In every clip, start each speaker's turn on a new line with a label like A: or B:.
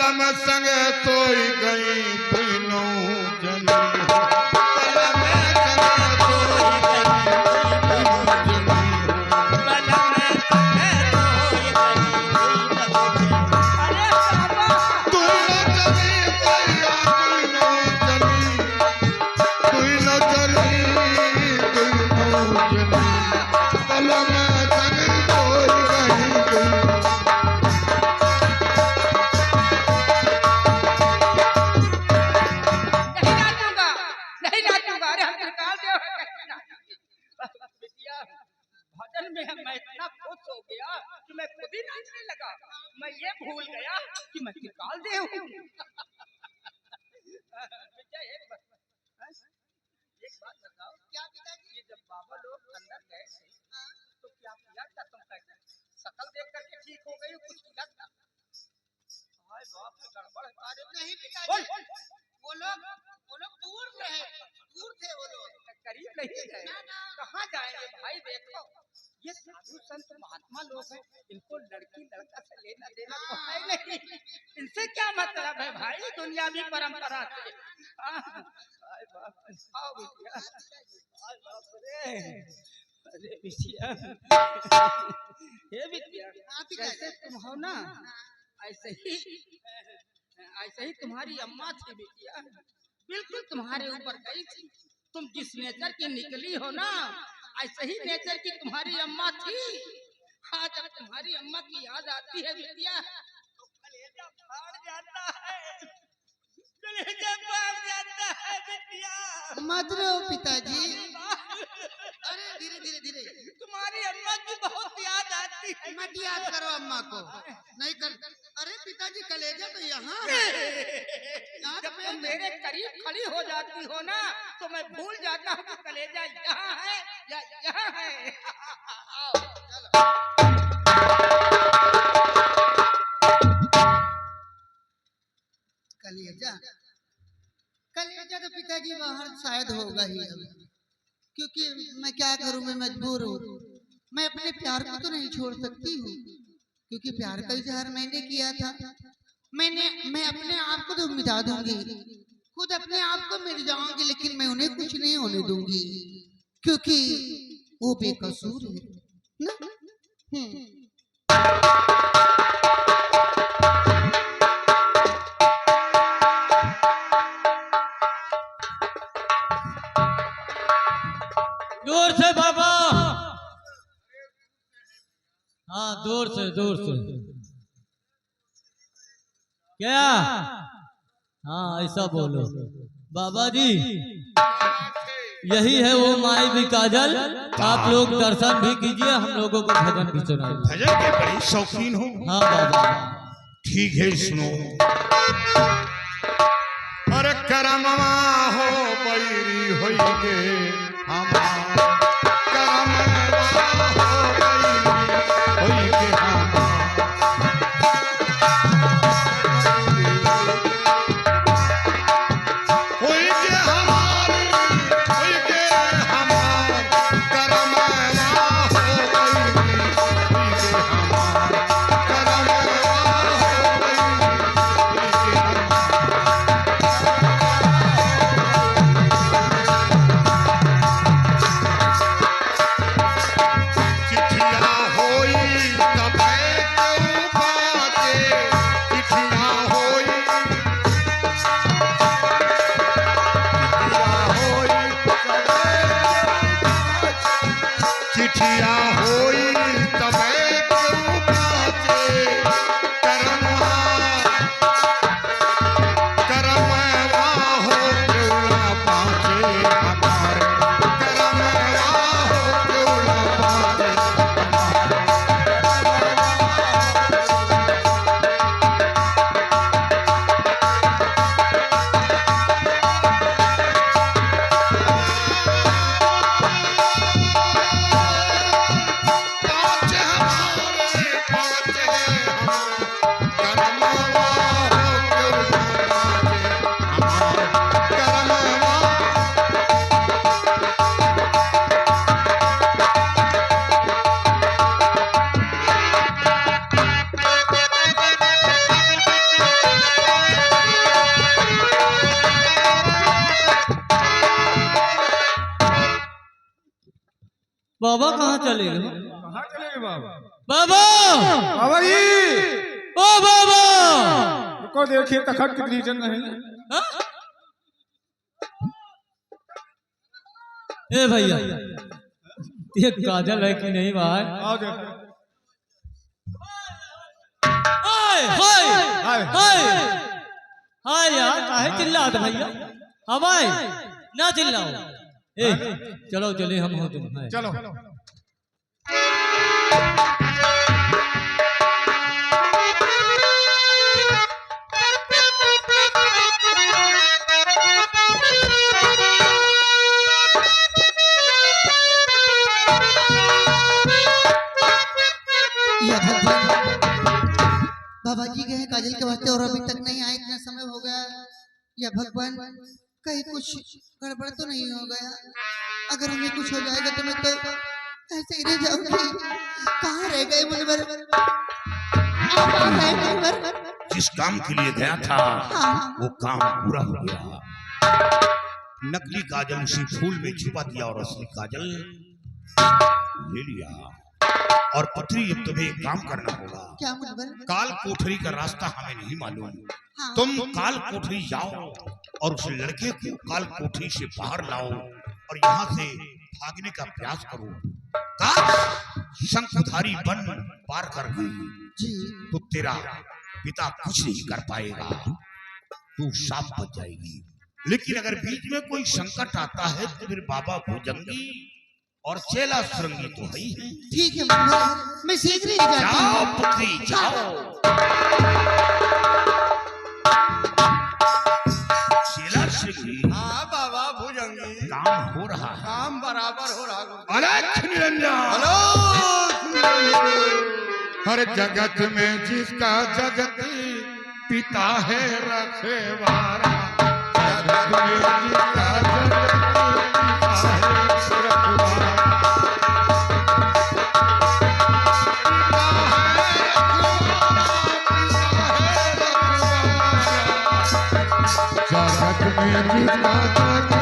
A: बलम संग सोई गई तीनों जनी
B: मैं इतना खुश हो गया कि मैं खुद ही नाचने लगा। मैं ये भूल गया कि मैं त्रिकाल देव हूँ। एक बात बताओ, क्या पिताजी, ये जब बाबा लोग अंदर गए थे तो क्या किया था तुम तक? शकल देख करके ठीक हो गई, कुछ किया था? हाय बाप रे, गड़बड़ सारे नहीं पिताजी। वो लोग दूर रहे, दूर थे वो लोग, करीब नहीं गए। कहाँ जाएंगे भाई? देखो ये साधु संत महात्मा लोग हैं, इनको लड़की लड़का से लेना देना तो है नहीं। इनसे क्या मतलब है भाई दुनियावी परंपरा से? आओ बिटिया, अरे बिटिया, ये बिटिया जैसे तुम हो ना ऐसे ही तुम्हारी अम्मा थी बिटिया, बिल्कुल तुम्हारे ऊपर गई थी। तुम जिस नेचर की निकली हो ना ऐसे ही नेचर की तुम्हारी अम्मा थी। हाँ, जब तुम्हारी अम्मा की याद आती है बिटिया तो कलेजा फाड़ जाता है, कलेजा फाड़ जाता है बिटिया।
C: मत रो पिताजी। अरे धीरे धीरे धीरे।
B: तुम्हारी अम्मा की बहुत याद आती है।
C: मत याद करो अम्मा को, नहीं कर। अरे पिताजी कलेजा तो यहाँ है।
B: जब तुम मेरे करीब खड़ी हो जाती हो ना तो मैं भूल जाता हूँ कि कलेजा यहाँ है या यहाँ है।
C: कलेजा कलेजा तो पिताजी बाहर शायद होगा ही अब, क्योंकि मैं क्या करूं, मैं मजबूर हूँ। मैं अपने प्यार को तो नहीं छोड़ सकती हूँ, क्योंकि प्यार का इजहार मैंने किया था। मैं अपने आप को तो मिटा दूंगी, खुद अपने आप को मिट जाऊंगी, लेकिन मैं उन्हें कुछ नहीं होने दूंगी, क्योंकि वो बेकसूर है ना।
D: दूर से बाबा, हाँ दूर से क्या? हाँ ऐसा बोलो बाबा जी, यही है वो माई भी काजल। आप लोग दर्शन भी कीजिए, हम लोगों को भजन भी सुनाइए।
A: भजन के बड़ी शौकीन हो?
D: हाँ बाबा।
A: ठीक है सुनो। अरे करमवा हो बैरी होइगे हमार, करमवा हो बैरी होइगे हमार, होइगे हमार, होइगे हमार, करमवा हो बैरी होइगे हमार, करमवा हो बैरी चिट्ठिया होई तबे तू बाते, चिट्ठिया होई, चिट्ठिया होई तबे तू बाते, करमवा करमवा हो केवड़ा पाचे हमारे, करमवा हो केवड़ा पाचे
D: बाबा कहाँ चले गए?
A: कहाँ चले गए बाबा?
D: बाबा
A: बाबा जी
D: ओ बाबा
A: को देखिए तखत कितनी जन है।
D: हाँ? ए भैया ये काजल है कि नहीं भाई?
A: आओ देखो।
D: हाय हाय
A: हाय।
D: हाय हाय यार काहे चिल्लात भैया? हाँ भाई ना चिल्लाओ। ए चलो चले हम हो तुम। हाय।
A: चलो
C: या भगवान, बाबा जी गए काजल के वास्ते और अभी तक नहीं आए, इतना समय हो गया। या भगवान कहीं कुछ गड़बड़ तो नहीं हो गया? अगर हमें कुछ हो जाएगा तो मैं तो ऐसे ही रह जाऊंगी। कहाँ रह गए मुनवर? कहाँ रह गए मुनवर?
E: जिस काम के लिए गया था
C: हाँ।
E: वो काम पूरा हो गया। नकली काजल उसी फूल में छुपा दिया और असली काजल ले लिया। और पुत्री अब तुम्हें एक काम करना होगा।
C: क्या मुनवर?
E: काल कोठरी का रास्ता हमें नहीं मालूम।
C: हाँ।
E: तुम काल कोठरी जाओ और उस लड़के को काल कोठरी से बाहर लाओ और यहाँ से भागने का प्रयास करो। काश शंखधारी वन पार कर गई
C: जी
E: तो तेरा पिता कुछ नहीं कर पाएगा, तू शाप बच जाएगी। लेकिन अगर बीच में कोई संकट आता है तो फिर बाबा भुजंगी और चेला सुरंगी तो है ही है।
C: ठीक है मुनवर, मैं शीघ्र ही जाती
E: जाओ
C: हूँ।
E: पुत्री जाओ। चेला सुरंगी
B: हाँ बाबा भुजंगी
E: काम हो रहा है।
B: काम बराबर हो रहा है।
E: अलख निरंजन
A: हर जगत में जिसका जगत पिता है रखवाला, जगत में जिसका जगत पिता है रखवाला। जगत में जिसका जगत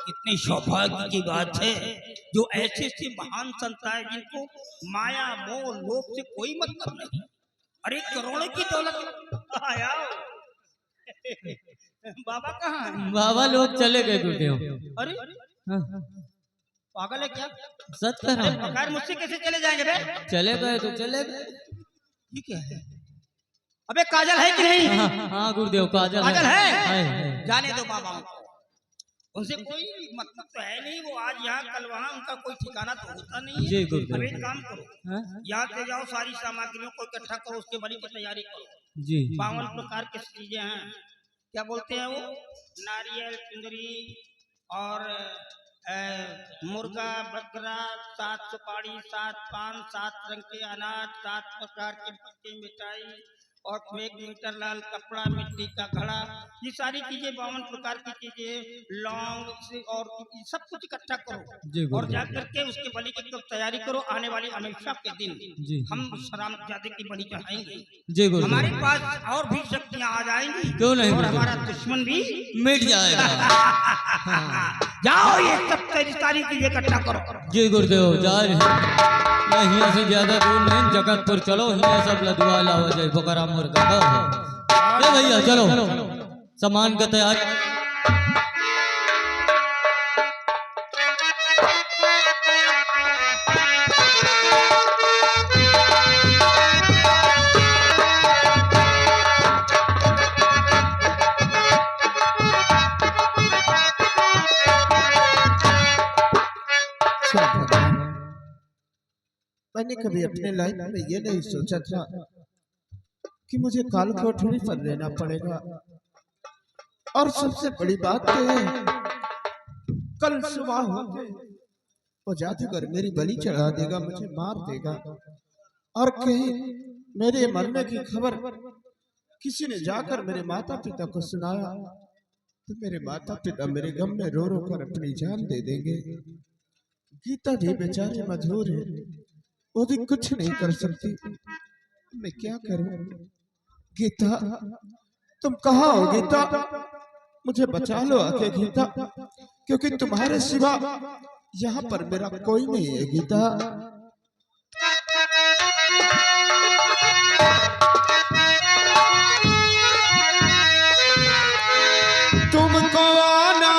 B: कितनी सौभाग्य की बात है जो ऐसे से महान संत है जिनको माया मोह लोभ से कोई मतलब नहीं। अरे करोड़ों की दौलत आया। बाबा कहाँ है?
D: बाबा लोग चले गए गुरुदेव।
B: अरे
D: हाँ,
B: पागल है क्या?
D: सच कह रहा
B: अरे
D: हूँ।
B: बगैर मुझसे कैसे चले जाएंगे बे?
D: चले गए तो चले गए।
B: ठीक है। अबे काजल है कि नहीं?
D: हाँ गुरुदेव काजल
B: काजल है?
D: है।
B: जाने दो बाबा को। उनसे कोई मतलब तो है नहीं। वो आज यहाँ कल वहाँ, उनका कोई ठिकाना तो होता नहीं
D: जी
B: है।
D: गुरुदेव।
B: अब एक काम करो,
D: हाँ?
B: यहाँ से जाओ, सारी सामग्रियों को इकट्ठा करो, उसके बलि की तैयारी करो।
D: जी
B: 52 प्रकार की चीजें हैं। क्या बोलते हैं वो? नारियल, चुंदरी और मुर्गा, बकरा, 7 सुपारी, 7 पान, 7 रंग के अनाज, 7 प्रकार के पत्ते, मिठाई और 1 मीटर लाल कपड़ा, मिट्टी का घड़ा, ये सारी चीजें 52 प्रकार की चीजें, लौंग और सब कुछ इकट्ठा
D: जी,
B: करो और
D: गुरुदेव।
B: जा करके उसके बलि की तो तैयारी करो। आने वाली अमीषा के दिन
D: जी।
B: हम रामजादे की बलि चढ़ाएंगे।
D: जी गुरुदेव।
B: हमारे पास और भी शक्तियाँ आ जाएंगी।
D: क्यों नहीं
B: और
D: गुरुदेव?
B: हमारा दुश्मन भी
D: मिट जाएगा।
B: जाओ, ये सब सारी चीजें इकट्ठा करो।
D: जी गुरुदेव जा रहे हैं। यहाँ से ज्यादा दूर नहीं, जगतपुर चलो, यहाँ सब लदवा लाओ जाए बकरा मुर्गा। ए भैया चलो सामान का तैयारी।
F: मैंने कभी अपने लाइफ में ये नहीं सोचा था कि मुझे काल कोठरी पर रहना पड़ेगा। और सबसे बड़ी बात तो है, कल सुबह होते वो जादूगर मेरी बलि चढ़ा देगा, मुझे मार देगा। और कहीं मेरे मरने की खबर किसी ने जाकर मेरे माता पिता को सुनाया तो मेरे माता पिता मेरे गम में रो रो कर अपनी जान दे देंगे। गीता जी बेचारी मजबूर है, वो भी कुछ नहीं कर सकती। मैं क्या करूं? गीता, तुम कहाँ हो गीता? मुझे बचा लो आके गीता, क्योंकि तुम्हारे सिवा यहाँ पर मेरा कोई नहीं है गीता। तुमको आना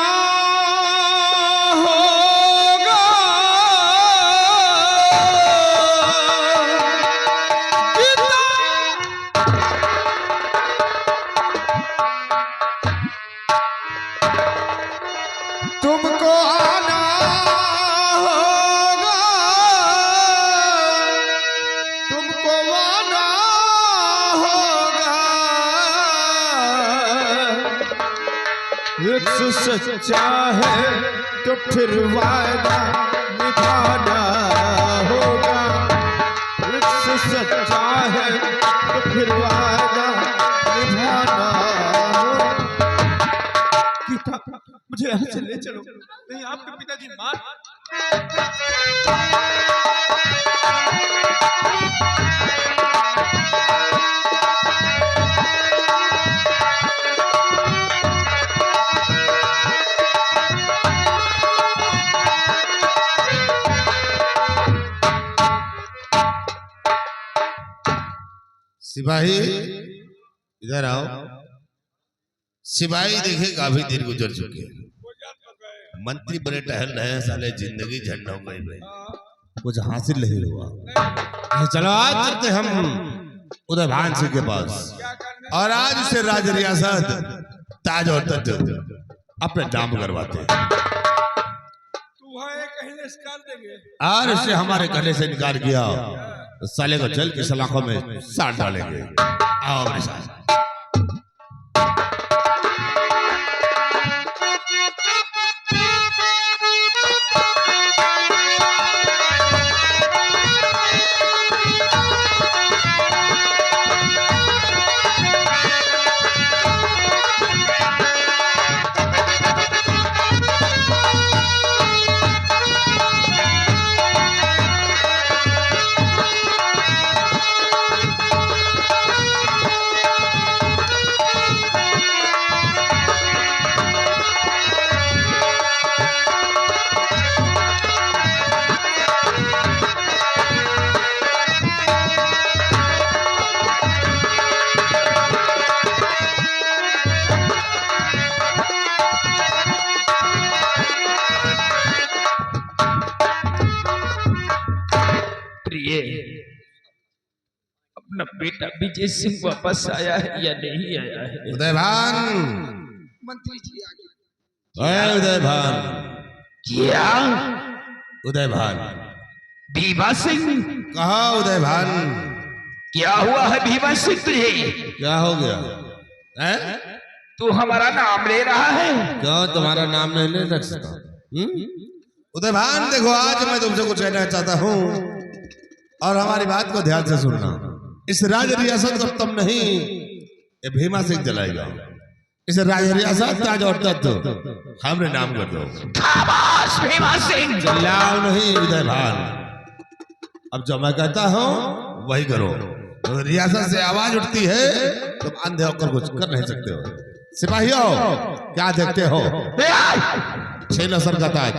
F: होगा गीता, तुमको आना होगा, तुमको आना होगा। एक सच्चा है तो फिर वादा निभाना होगा। एक सच्चा है तो फिर वादा निभाना होगा। गीता, मुझे यहाँ से ले चलो, नहीं आपके पिताजी मार।
E: सिपाही इधर आओ। सिपाही देखे काफी दिन गुजर चुके हैं, मंत्री बने टहल रहे हैं, साले जिंदगी झंड हो गई भाई, कुछ हासिल नहीं हुआ। चलो आज चलते हम उदय भान सिंह के पास, और आज उसे राज रियासत ताज और तज अपने नाम करवाते हैं। और इससे हमारे कहने से इनकार किया तो साले को जल की सलाखों में साट डालेंगे। आओ मेरे साथ।
G: अपना बेटा विजय सिंह वापस आया है या नहीं आया है?
E: उदय भान,
C: मंत्री जी आ गए।
E: उदय भान,
G: क्या
E: उदय भान,
G: भीमा सिंह?
E: कहा उदय भान?
G: क्या हुआ है भीमा सिंह तुझे?
E: क्या हो गया है?
G: तू हमारा नाम ले रहा है?
E: क्यों तुम्हारा नाम नहीं ले सकता? उदय भान देखो, आज मैं तुमसे कुछ कहना चाहता हूँ और हमारी बात को ध्यान से सुनना। इस राज रियासत को तुम नहीं, ये भीमा सिंह चलाएगा। इस राज रियासत ताज और तख्त हमने नाम कर दो।
G: शाबाश भीमा सिंह।
E: चिल्लाओ नहीं उदय भान, अब जो मैं कहता हूँ वही करो। तो रियासत से आवाज उठती है, तुम अंधे होकर कुछ कर नहीं सकते हो। सिपाहियों, क्या देखते हो? 6 नसर का ताज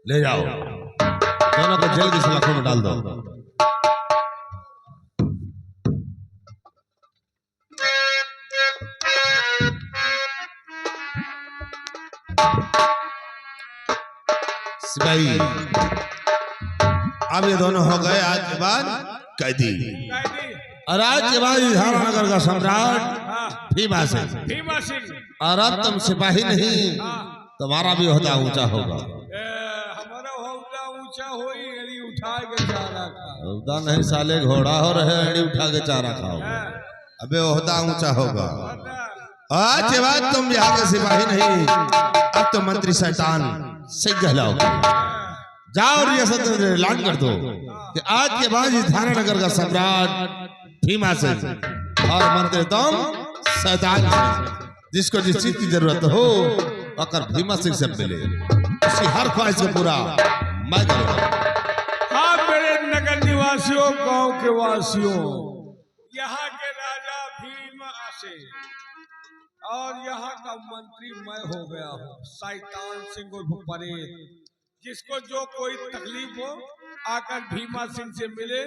E: ले जाओ, दोनों को जेल की सलाखों में डाल दो। सिपाही, अब ये दोनों हो गए आज के बाद कैदी, और आज के बाद धामनगर का सम्राट भीमा सिंह। और अब तुम सिपाही नहीं, तुम्हारा भी ओहदा ऊंचा होगा। ओहदा नहीं साले, घोड़ा हो रहे एड़ी उठा के चारा खाओ। अबे ओहदा ऊंचा होगा। आज के बाद तुम यहाँ के सिपाही नहीं, अब तो मंत्री शैतान सिंह कहलाओगे। जाओ रियासत में ऐलान कर दो कि आज के बाद इस धारानगर का सम्राट भीमा सिंह और मंत्री तुम शैतान सिंह। जिसको जिस चीज की जरूरत हो
H: अगर भीमा सिंह से मिले उसकी हर ख्वाहिश को पूरा मैं करूंगा।
A: हाँ मेरे नगर निवासियों, गांव के वासियों, यहाँ के राजा भीम आसे और यहाँ का मंत्री मैं हो गया हूँ, शैतान सिंह उर्फ परेड। जिसको जो कोई तकलीफ हो आकर भीमा सिंह से मिले,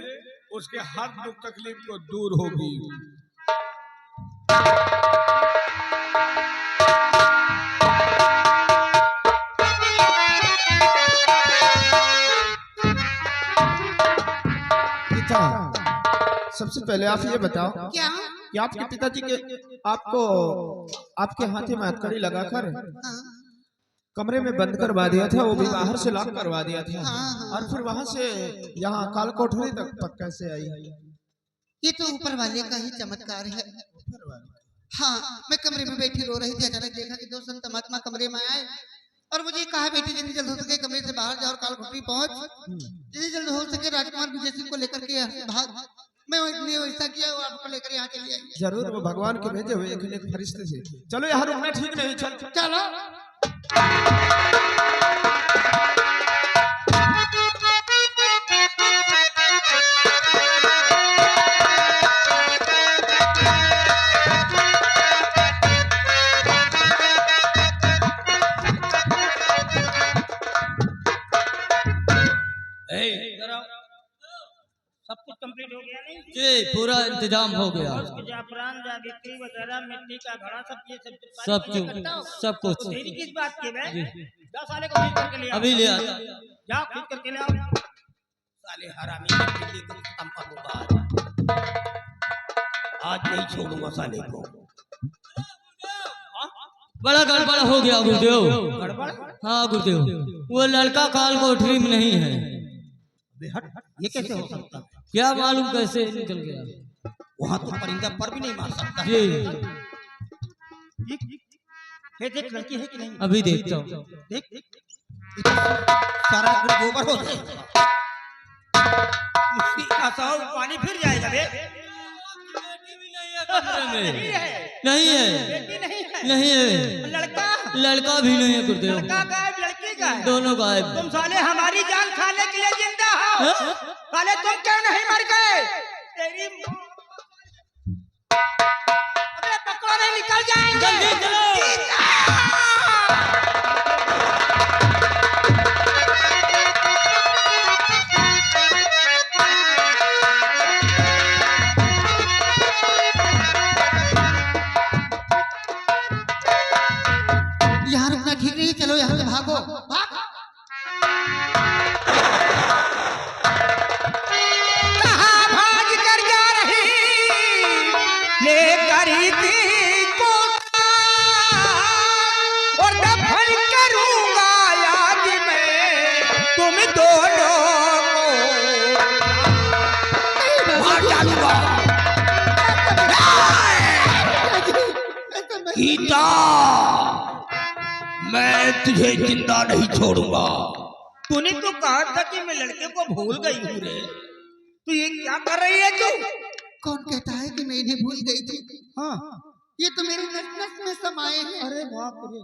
A: उसके हर दुख तकलीफ को दूर होगी।
F: पिता, सबसे पहले आप ये बताओ
C: क्या?
F: कि आपके पिताजी के आपको आपके हाथे में हथकड़ी लगाकर
C: हाँ,
F: कमरे में बंद करवा दिया था, वो भी बाहर से लॉक करवा दिया था,
C: हाँ।
F: और फिर वहां से यहाँ काल कोठरी तक कैसे आई?
C: ये तो ऊपर वाले का ही चमत्कार है। हाँ, मैं कमरे में बैठी रो रही थी, अचानक देखा कि दो संत महात्मा कमरे में आए और मुझे कहा बेटी जितनी जल्द हो सके कमरे से बाहर जाओ और काल कोठरी पहुंच, जितनी जल्द हो सके राजकुमार विजय सिंह को लेकर के भाग। मैं इतने वैसा किया, वो आपको लेकर यहाँ चली आई।
F: जरूर वो भगवान के भेजे हुए एक फरिश्ते से। चलो यहाँ रुकना ठीक नहीं, चल
C: चलो।
B: सब कुछ कंप्लीट हो गया नहीं?
D: जी पूरा इंतजाम हो गया।
B: उसके जाफरान जावित्री वगैरह मिट्टी का घड़ा सब ये
D: सब कुछ
B: देरी किस बात की है? जाओ साले को खींच करके ले आओ।
D: अभी ले आता।
B: जाओ खींच करके ले आओ। साले हरामी की बिल्ली को खत्म करूंगा आज नहीं छोड़ूंगा साले को।
D: बड़ा गड़बड़ हो गया गुरुदेव।
B: गड़बड़?
D: हाँ गुरुदेव, वो लड़का काल कोठरी में नहीं है।
B: ये कैसे हो सकता?
D: क्या मालूम कैसे निकल गया।
B: वहाँ तो परिंदा पर भी नहीं मार सकता।
D: जी
B: देख लड़की है कि नहीं?
D: अभी देखता हूँ।
B: देख सारा गोबर हो जाएगा, पानी फिर जाएगा।
D: नहीं है,
B: बेटी नहीं है,
D: नहीं है। लड़का भी नहीं है गुरुदेव।
B: लड़का गायब, लड़की गायब,
D: दोनों गायब।
B: तुम साले हमारी जान खाने के लिए जिंदा हो। साले तुम क्यों नहीं मर गए? तेरी अबे पकौड़े निकल जाएंगे।
D: जल्दी चलो।
C: यहाँ रुकना ठीक नहीं, चलो यहाँ से भागो, भागो।
B: कहाँ भाग कर जा रही लेकर थी कोटा, और दफन करूंगा आज मैं तुम दोनों को मार डालूंगा। गीता, मैं तुझे जिंदा नहीं छोड़ूंगा। तूने तो कहा था कि मैं लड़के को भूल गई हूँ रे। तू ये क्या कर रही है तू?
C: कौन कहता है कि मैं इन्हें भूल गई थी?
B: हाँ,
C: ये तो मेरे नस नस में समाये हैं।
B: अरे बाप रे।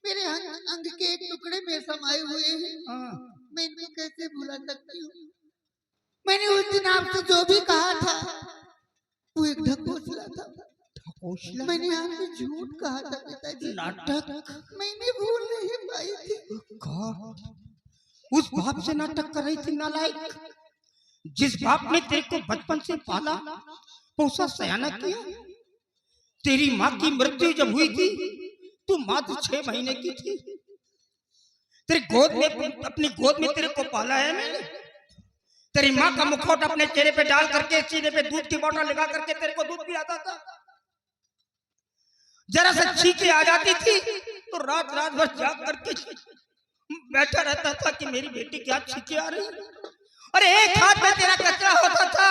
C: मेरे अंग के एक टुकड़े में समाये हुए हैं।
B: हाँ,
C: मैं इनको कैसे भुला सकती हूँ? मैंने उस दिन आपसे जो भी कहा था वो एक ढकोसला था। मैंने आपसे झूठ कहा था पिताजी।
B: नाटक?
C: मैंने भूल नहीं पाई थी।
B: उस बाप से नाटक कर रही थी नालायक। जिस बाप ने तेरे को बचपन से पाला, पोसा सयाना किया। तेरी माँ की मृत्यु जब हुई थी तू मात्र 6 महीने की थी। तेरी गोद में, अपनी गोद में तेरे को पाला है मैंने। तेरी माँ का मुखौट अपने चेहरे पे डाल करके सीने पे दूध की बोतल लगा करके तेरे को दूध पिलाता था। जरा से छींके आ जाती थी तो रात रात भर जाग करके बैठा रहता था कि मेरी बेटी क्या छींके आ रही। और एक हाथ में तेरा कचरा होता था,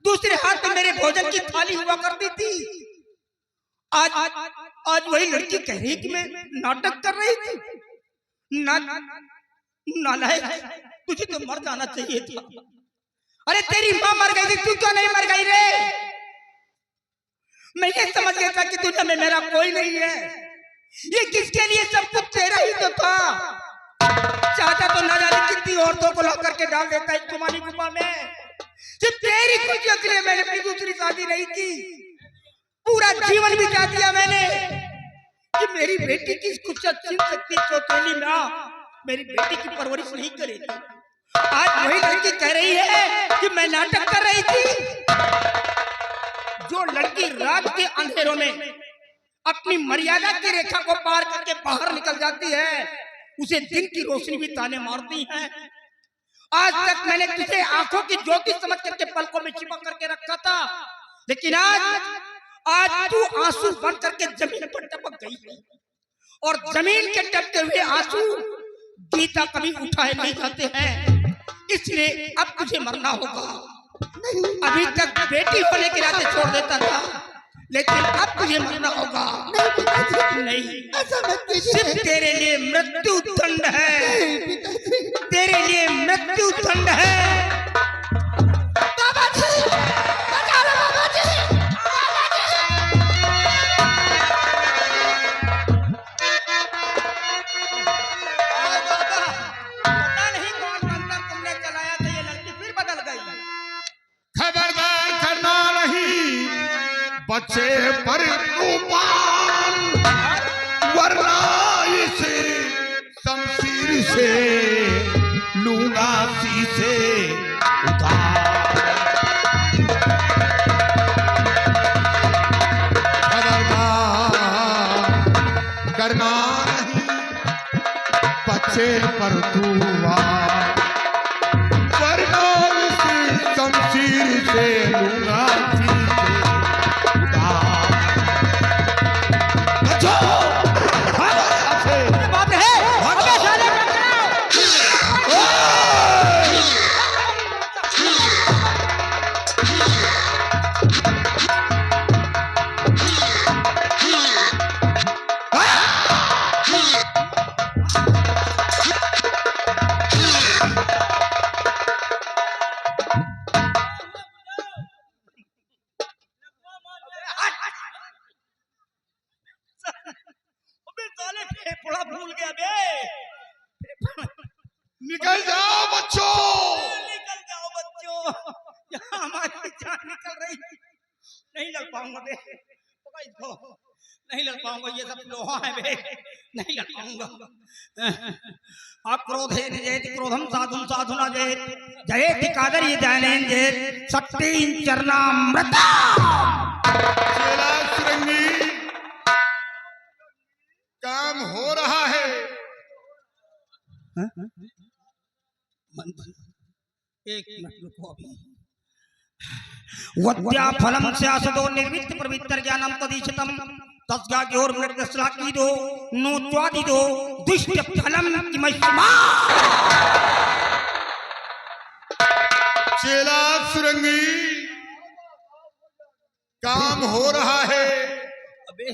B: दूसरे हाथ में मेरे भोजन की थाली हुआ करती थी। आज वही लड़की कह रही कि मैं नाटक कर रही थी। नालायक, तुझे तो मर जाना चाहिए था। अरे तेरी माँ मर गई थी, तू क्यों नहीं मर गई रे? मैं ये समझ गया था कि दुनिया में मेरा कोई नहीं है, ये किसके लिए सब कुछ तेरा ही तो था। चाहता तो न जाने कितनी औरतों को ला करके डाल देता इस तुम्हारी गुफा में। सिर्फ तेरी खुशी के लिए मैंने अपनी दूसरी शादी नहीं की। पूरा जीवन बिता दिया मैंने कि मेरी बेटी की कुछ अच्छी शक्ति चौथेली माँ मेरी बेटी की परवरिश नहीं करेगी। आज वही लड़की कह रही है कि मैं नाटक कर रही थी। जो लड़की रात के अंधेरों में अपनी मर्यादा की रेखा को पार करके बाहर निकल जाती है उसे दिन की रोशनी भी ताने मारती है। आज तक मैंने तुझे आंखों की ज्योति समझ करके पलकों में चिपक करके रखा था, लेकिन आज तू आंसू बन करके जमीन पर टपक गई और जमीन के टपके हुए आंसू गीता कभी उठाए नहीं जाते हैं। इसलिए अब तुझे मरना होगा। अभी तक बेटी होने के नाते छोड़ देता था, लेकिन अब तुझे मरना होगा। नहीं, सिर्फ तेरे लिए मृत्यु दंड है, तेरे लिए मृत्यु दंड है। बाबा जी, बचा लो बाबा जी, बाबा जी। पता नहीं कौन मंत्र तुमने चलाया था, ये लड़की फिर बदल गई।
E: खबरदार करना नहीं बच्चे पर तूफान, वरना इसे शमशीर से लूंगा शीशे उतार। खबरदार करना नहीं बच्चे पर तूफान, वरना इसे शमशीर से लूंगा शीशे उतार। बचो! भागो यहाँ से!
B: बात है अबे साले फेफड़ा भूल गया बे।
E: निकल जाओ बच्चों!
B: निकल जाओ बच्चों, यहाँ हमारी जान निकल रही। नहीं लड़ पाऊंगा बे, पकड़ इसको। नहीं लड़ पाऊंगा, ये सब लोहा है बे, नहीं लड़ पाऊंगा। अक्रोधे जयति क्रोधम साधुम साधुना जयति जयति कादरी जयनेन जयति शक्ति चरणामृता।
E: चेला सुरंगी काम हो रहा है।
B: एक मिनट रुको अभी। वद्या फलम से असदो निर्वित्त प्रवित्र ज्ञानम तदीशतम तस्गा की ओर मृत श्लाकी दो नो त्वादि दो दुष्ट फलम किमस्मा।
E: चेला सुरंगी काम हो रहा है।
B: अबे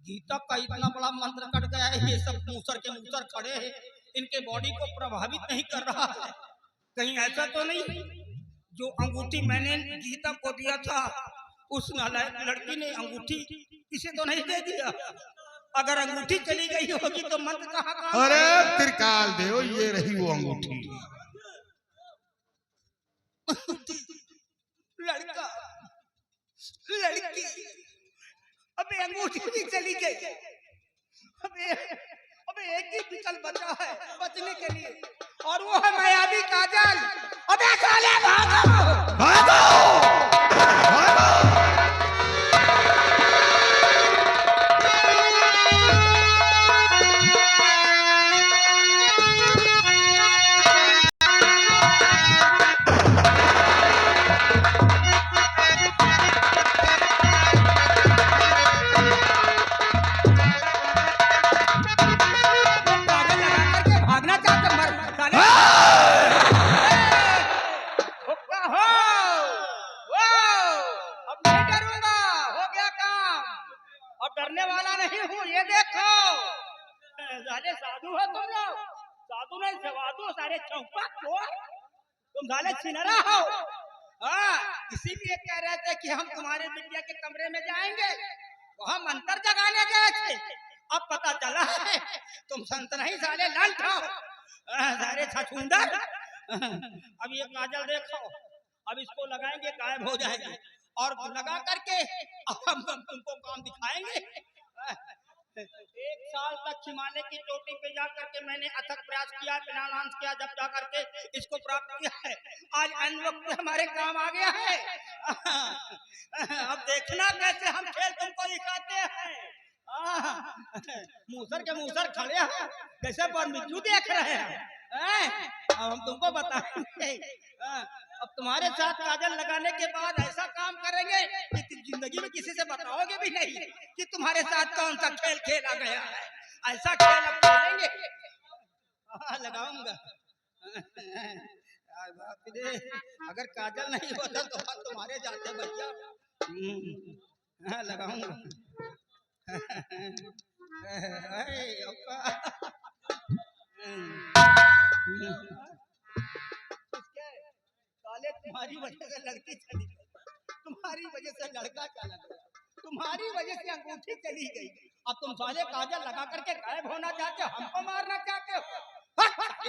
B: गीता का इतना बड़ा मंत्र कट गया है, ये सब मूसर के मूसर खड़े हैं, इनके बॉडी को प्रभावित नहीं कर रहा है। कहीं ऐसा तो नहीं जो अंगूठी मैंने गीता को दिया था उस नालायक लड़की ने अंगूठी इसे तो नहीं दे दिया? अगर अंगूठी चली गई होगी तो मंत्र कहाँ काम
E: अरे
B: करेगा?
E: त्रिकाल देव, ये रही वो अंगूठी।
B: लड़का लड़की, अबे अंगूठी भी चली गई। अबे एक ही विकल्प बचा है बचने के लिए, और वो है मायावी काजल। अबे साले भागो,
E: भागो! भागो!
B: काजल लगा करके भागना चाहते मर साले। हुक्का हो, वो, अब नहीं डरूंगा, हो गया काम। अब डरने वाला नहीं हूँ, ये देखो। साले साधु हो तुम लोग, साधु नहीं सवाधु, सारे चौपा को तुम साले छिनरा हो। हाँ, इसीलिए कह रहे थे कि हम तुम्हारे बिटिया के कमरे में जाएंगे वहाँ मंत्र जगाने गए थे। अब पता चला है तुम संत नहीं साले लांठ हो, सारे छछूंदर। अब ये काजल देखो, अब इसको लगाएंगे गायब हो जाएगी, और लगा करके अब हम तुमको काम दिखाएंगे। 1 साल तक हिमालय की चोटी पे जा करके मैंने अथक प्रयास किया, विनाश किया, जब जा करके इसको प्राप्त किया है। आज अन्य वक्त हमारे काम आ गया है। अब देखना कैसे हम खेल तुमको दिखाते हैं। मूसर के मूसर खड़े हैं जैसे पर मिट्टू देख रहे हैं। अब हम तुमको बताएंगे। अब तुम्हारे साथ काजल लगाने के बाद ऐसा काम करेंगे कि जिंदगी में किसी से बताओगे भी नहीं कि तुम्हारे साथ कौन सा खेल खेला गया है। ऐसा खेल अब खेलेंगे। लगाऊंगा। बाप रे, अगर काजल नहीं होता तो हम तुम्हारे जाते भैया। लगाऊंगा। साले तुम्हारी वजह से लड़की चली गई, तुम्हारी वजह से लड़का चला गया, तुम्हारी वजह से अंगूठी चली गई। अब तुम साले काजल लगा करके गायब होना चाहते हो, हमको मारना चाहते हो।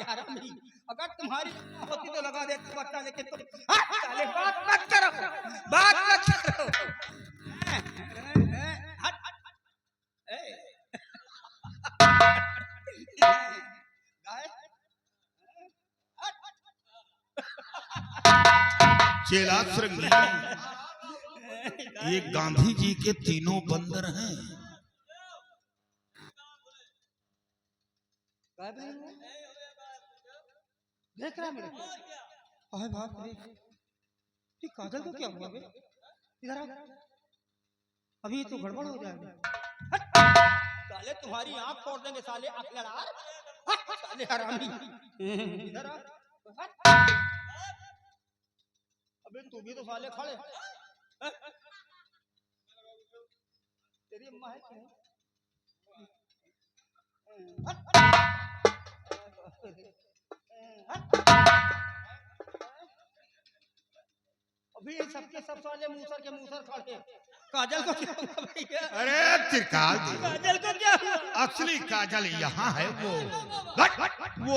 B: हरामी, अगर तुम्हारी होती तो लगा देते बच्चा, लेकिन तुम साले बात मत करो, बात मत करो।
E: चेला श्रृंगी, ये गांधी जी के तीनों बंदर हैं।
B: देख रहा मेरे को। बाप रे, ये काजल को क्या हुआ बे? इधर आओ, अभी तो गड़बड़ हो जाएगा। साले तुम्हारी आंख फोड़ देंगे साले, आंख लड़ा साले हरामी। इधर आओ। अबे तू भी तो साले खड़े, तेरी अम्मा है क्या? अभी ये सबके सब साले मूसर के मूसर खड़े। काजल को क्या हुआ भैया?
E: अरे त्रिकाल,
B: काजल को क्या हुआ?
E: असली काजल यहाँ है। वो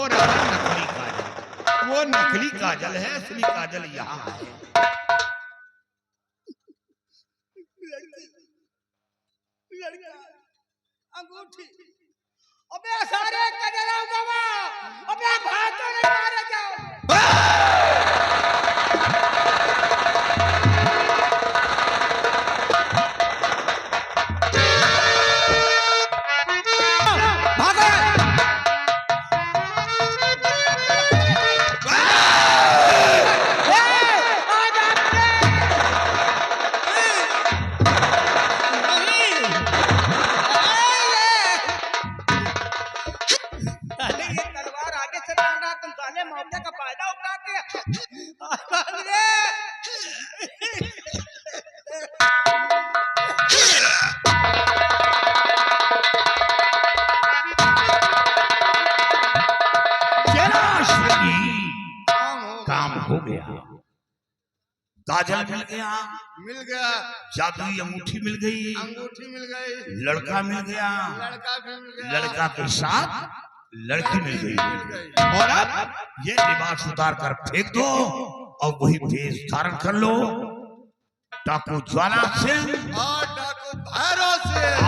E: रहा नकली काजल, वो नकली काजल है, असली काजल यहाँ है।
B: लड़का अंगूठी, अबे सारे काजल गवा, अबे भाग तो नहीं मारे जाओ।
E: काम हो गया, काजल मिल गया, जादुई अंगूठी मिल गई, लड़का मिल गया, लड़का के साथ लड़की मिल गई। और अब ये लिबास उतार कर फेंक दो और वही भेष धारण कर लो डाकू ज्वाला सिंह और डाकू भैरव सिंह।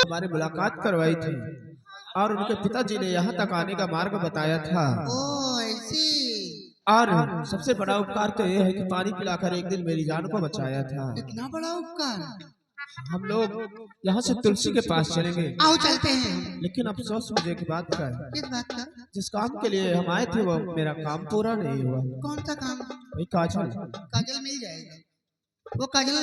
F: हमारी मुलाकात करवाई थी और उनके पिताजी ने यहाँ तक आने का मार्ग बताया था।
C: ओ ऐसी।
F: और सबसे बड़ा उपकार तो यह है कि पानी पिलाकर एक दिन मेरी जान को बचाया था।
C: इतना बड़ा उपकार।
F: हम लोग यहाँ से तुलसी के पास चलेंगे।
C: आओ चलते हैं।
F: लेकिन अफसोस मुझे की बात का है,
C: किस बात का?
F: जिस काम के लिए हम आए थे वो मेरा काम पूरा नहीं हुआ।
C: कौन सा काम?
F: वही काजल।
C: काजल मिल जाएगा, वो काजल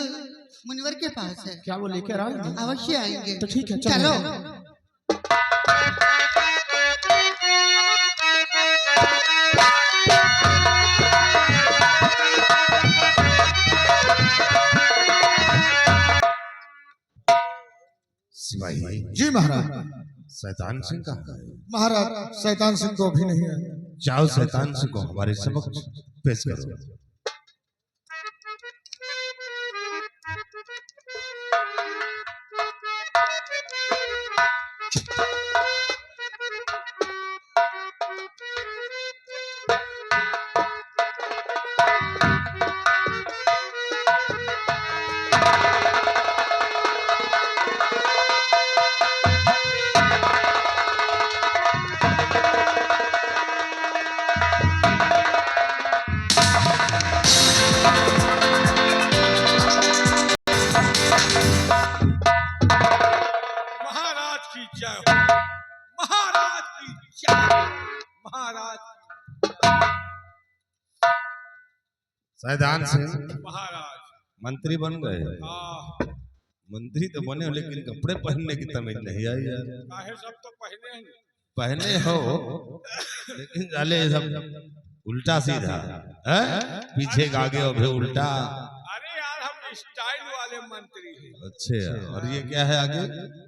C: मुनिवर के पास है।
F: क्या वो लेकर आएंगे?
C: अवश्य आएंगे।
F: तो ठीक है,
C: चलो।
H: सिपाही
F: जी महाराज।
H: शैतान सिंह का
F: महाराज शैतान सिंह को भी नहीं है।
H: जाओ शैतान सिंह को हमारे समक्ष पेश करो।
A: महाराज की जय हो, महाराज की जय हो, महाराज
H: शैतान सिंह
A: महाराज।
H: मंत्री बन गए।
A: हाँ,
H: मंत्री तो बने हो लेकिन कपड़े पहनने की तमीज नहीं आई यार।
A: काहे सब तो पहने हैं।
H: पहने हो लेकिन साले सब उल्टा सीधा है, पीछे का आगे और फिर उल्टा।
A: अरे यार हम स्टाइल वाले मंत्री हैं।
H: अच्छा, और ये क्या है आगे?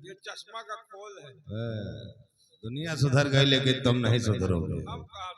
A: ये चश्मा का खोल है।
H: दुनिया सुधर गई लेकिन तुम नहीं सुधरोगे।
A: हम कहाँ